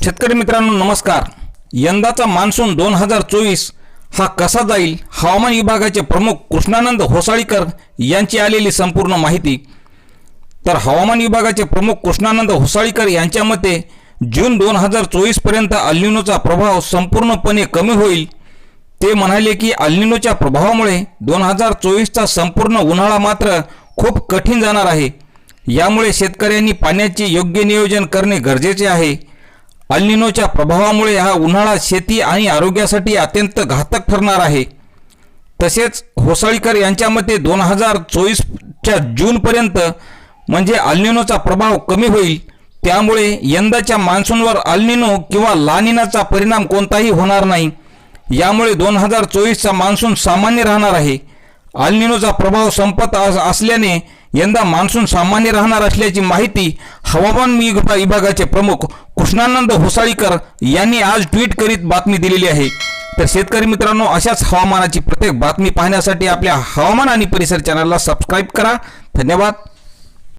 शेतकरी मित्रांनो नमस्कार। यंदाचा मान्सून 2024 हा कसा जाईल, हवामान विभागाचे प्रमुख कृष्णानंद होसाळीकर यांची आलेली संपूर्ण माहिती। तर हवामान विभागाचे प्रमुख कृष्णानंद होसाळीकर यांच्या मते जून 2024 पर्यंत अल निनोचा प्रभाव संपूर्णपणे कमी होईल। ते म्हणाले की अल निनोच्या प्रभावामुळे 2024 चा संपूर्ण उन्हाळा मात्र खूप कठीण जाणार आहे। यामुळे शेतकऱ्यांनी पाण्याचे योग्य नियोजन करणे गरजेचे आहे। अल निनोच्या प्रभावामुळे हा उन्हाळा शेती आणि आरोग्यासाठी अत्यंत घातक ठरणार आहे। तसेच होसाळीकर यांच्या मते 2024 च्या जून पर्यंत म्हणजे अल निनोचा प्रभाव कमी होईल। त्यामुळे यंदाच्या मान्सूनवर अल निनो किंवा ला निनाचा परिणाम कोणताही होणार नाही। यामुळे 2024 चा मान्सून सामान्य राहणार आहे। अल निनोचा प्रभाव संपत असल्याने यंदा मान्सून सामान्य राहणार असल्याची माहिती हवामान विभागाचे प्रमुख कृष्णानंद होसाळीकर यांनी आज ट्विट करीत बातमी दिलेली आहे। तर शेतकरी मित्रांनो, अशाच हवामानाची प्रत्येक बातमी पाहण्यासाठी आपल्या हवामान आणि परिसर चॅनलला सबस्क्राइब करा। धन्यवाद।